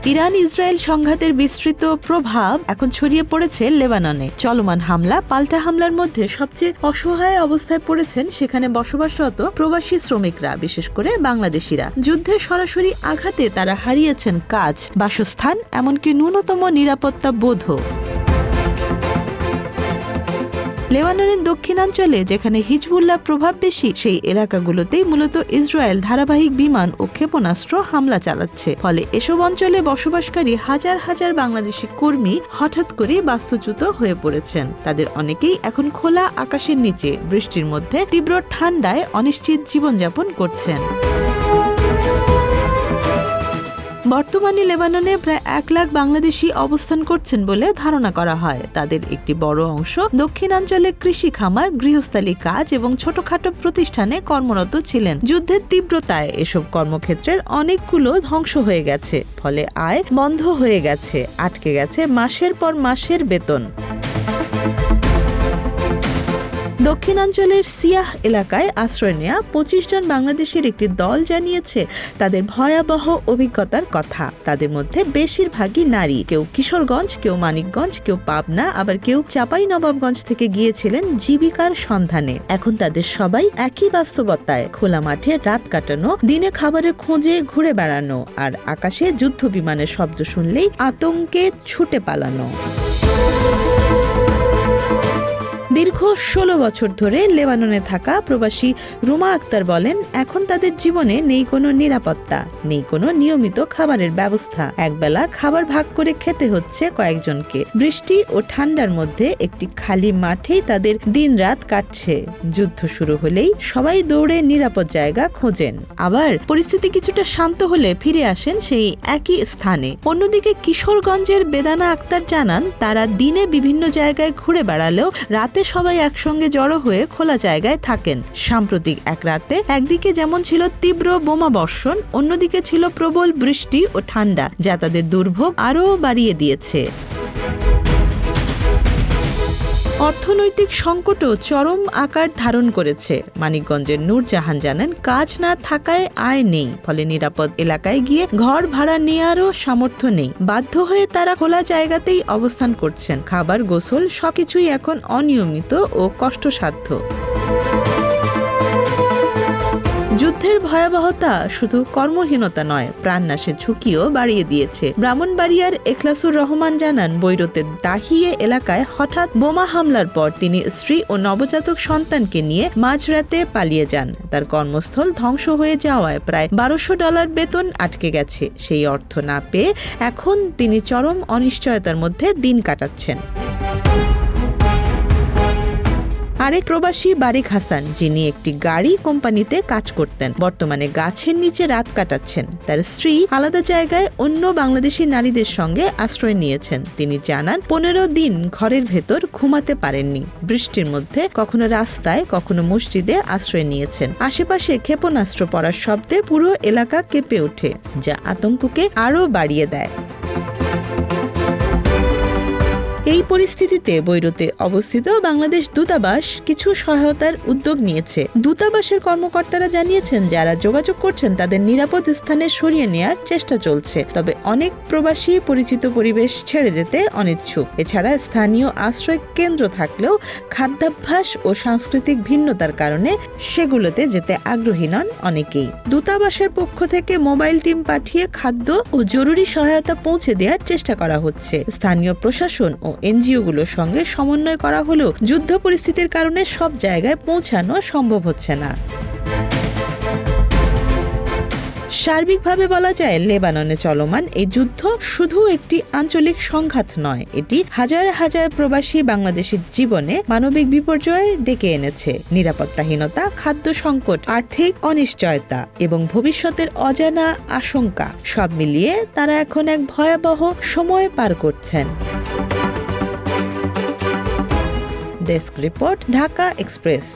Iran Israel সংঘাতের বিস্তৃত প্রভাব এখন ছড়িয়ে পড়েছে লেবাননে। চলমান হামলা পাল্টা হামলার মধ্যে সবচেয়ে অসহায় অবস্থায় পড়েছেন সেখানে বসবাসরত প্রবাসী শ্রমিকরা, বিশেষ করে বাংলাদেশিরা। যুদ্ধের সরাসরি আঘাতে তারা হারিয়েছেন কাজ, বাসস্থান, এমনকি ন্যূনতম নিরাপত্তা বোধও। লেবাননের দক্ষিণাঞ্চলে যেখানে হিজবুল্লাহ প্রভাব বেশি, সেই এলাকাগুলোতেই মূলত ইসরায়েল ধারাবাহিক বিমান ও ক্ষেপণাস্ত্র হামলা চালাচ্ছে। ফলে এসব অঞ্চলে বসবাসকারী হাজার হাজার বাংলাদেশি কর্মী হঠাৎ করে বাস্তুচ্যুত হয়ে পড়েছেন। তাদের অনেকেই এখন খোলা আকাশের নিচে বৃষ্টির মধ্যে তীব্র ঠান্ডায় অনিশ্চিত জীবনযাপন করছেন। বর্তমানে লেবাননে প্রায় 1 লাখ বাংলাদেশি অবস্থান করছেন বলে ধারণা করা হয়। তাদের একটি বড় অংশ দক্ষিণাঞ্চলে কৃষি খামার, গৃহস্থালী কাজ এবং ছোটখাটো প্রতিষ্ঠানে কর্মরত ছিলেন। যুদ্ধের তীব্রতায় এসব কর্মক্ষেত্রের অনেকগুলো ধ্বংস হয়ে গেছে। ফলে আয় বন্ধ হয়ে গেছে, আটকে গেছে মাসের পর মাসের বেতন। দক্ষিণাঞ্চলের সিয়াহ এলাকায় আশ্রয় নেয়া 25 জন বাংলাদেশের একটি দল জানিয়েছে তাদের ভয়াবহ অভিজ্ঞতার কথা। তাদের মধ্যে বেশিরভাগই নারী। কেউ কিশোরগঞ্জ, কেউ মানিকগঞ্জ, কেউ পাবনা, আবার কেউ চাঁপাইনবাবগঞ্জ থেকে গিয়েছিলেন জীবিকার সন্ধানে। এখন তাদের সবাই একই বাস্তবতায়, খোলা মাঠে রাত কাটানো, দিনে খাবারের খোঁজে ঘুরে বেড়ানো, আর আকাশে যুদ্ধ বিমানের শব্দ শুনলেই আতঙ্কে ছুটে পালানো। দীর্ঘ 16 বছর ধরে লেবাননে থাকা প্রবাসী রুমা আক্তার বলেন, এখন তাদের জীবনে নেই কোনো নিরাপত্তা, নেই কোনো নিয়মিত খাবারের ব্যবস্থা। একবেলা খাবার ভাগ করে খেতে হচ্ছে কয়েকজনকে। বৃষ্টি ও ঠান্ডার মধ্যে একটি খালি মাঠেই তাদের দিনরাত কাটছে। যুদ্ধ শুরু হলেই সবাই দৌড়ে নিরাপদ জায়গা খোঁজেন, আবার পরিস্থিতি কিছুটা শান্ত হলে ফিরে আসেন সেই একই স্থানে। অন্যদিকে কিশোরগঞ্জের বেদানা আক্তার জানান, তারা দিনে বিভিন্ন জায়গায় ঘুরে বেড়ালেও রাতে সবাই একসঙ্গে জড়ো হয়ে খোলা জায়গায় থাকেন। সাম্প্রতিক এক রাতে একদিকে যেমন ছিল তীব্র বোমা বর্ষণ, অন্যদিকে ছিল প্রবল বৃষ্টি ও ঠান্ডা, যা তাদের দুর্ভোগ আরও বাড়িয়ে দিয়েছে। অর্থনৈতিক সংকটও চরম আকার ধারণ করেছে। মানিকগঞ্জের নূরজাহান জানান, কাজ না থাকায় আয় নেই, ফলে নিরাপদ এলাকায় গিয়ে ঘর ভাড়া নেওয়ারও সামর্থ্য নেই। বাধ্য হয়ে তারা খোলা জায়গাতেই অবস্থান করছেন। খাবার, গোসল সবকিছুই এখন অনিয়মিত ও কষ্টসাধ্য। যুদ্ধের ভয়াবহতা শুধু কর্মহীনতা নয়, প্রাণনাশের ঝুঁকিও বাড়িয়ে দিয়েছে। ব্রাহ্মণবাড়িয়ার এখলাসুর রহমান জানান, বৈরুতের দাহিয়ে এলাকায় হঠাৎ বোমা হামলার পর তিনি স্ত্রী ও নবজাতক সন্তানকে নিয়ে মাঝরাতে পালিয়ে যান। তার কর্মস্থল ধ্বংস হয়ে যাওয়ায় প্রায় $1200 বেতন আটকে গেছে। সেই অর্থ না পেয়ে এখন তিনি চরম অনিশ্চয়তার মধ্যে দিন কাটাচ্ছেন। আরেক প্রবাসী বারিক হাসান, যিনি একটি গাড়ি কোম্পানিতে কাজ করতেন, বর্তমানে গাছের নিচে রাত কাটাচ্ছেন। তার স্ত্রী আলাদা জায়গায় অন্য বাংলাদেশি নারীদের সঙ্গে আশ্রয় নিয়েছেন। তিনি জানান, 15 দিন ঘরের ভেতর ঘুমাতে পারেননি। বৃষ্টির মধ্যে কখনো রাস্তায়, কখনো মসজিদে আশ্রয় নিয়েছেন। আশেপাশে ক্ষেপণাস্ত্র পড়ার শব্দে পুরো এলাকা কেঁপে ওঠে, যা আতঙ্ককে আরও বাড়িয়ে দেয়। এই পরিস্থিতিতে বৈরুতে অবস্থিত বাংলাদেশ দূতাবাস কিছু সহায়তার উদ্যোগ নিয়েছে। দূতাবাসের কর্মকর্তারা জানিয়েছেন, যারা যোগাযোগ করছেন তাদের নিরাপদ স্থানে সরিয়ে নেওয়ার চেষ্টা চলছে। তবে অনেক প্রবাসী পরিচিত পরিবেশ ছেড়ে যেতে অনিচ্ছুক। এছাড়া স্থানীয় আশ্রয় কেন্দ্র থাকলেও খাদ্যাভ্যাস ও সাংস্কৃতিক ভিন্নতার কারণে সেগুলোতে যেতে আগ্রহী নন অনেকেই। দূতাবাসের পক্ষ থেকে মোবাইল টিম পাঠিয়ে খাদ্য ও জরুরি সহায়তা পৌঁছে দেওয়ার চেষ্টা করা হচ্ছে। স্থানীয় প্রশাসন ও এনজিওগুলোর সঙ্গে সমন্বয় করা হলেও যুদ্ধ পরিস্থিতির কারণে সব জায়গায় পৌঁছানো সম্ভব হচ্ছে না। সার্বিকভাবে বলা যায়, লেবাননে চলমান এই যুদ্ধ শুধু একটি আঞ্চলিক সংঘাত নয়, এটি হাজার হাজার প্রবাসী বাংলাদেশের জীবনে মানবিক বিপর্যয় ডেকে এনেছে। নিরাপত্তাহীনতা, খাদ্য সংকট, আর্থিক অনিশ্চয়তা এবং ভবিষ্যতের অজানা আশঙ্কা সব মিলিয়ে তারা এখন এক ভয়াবহ সময় পার করছেন। Desk report, Dhaka express.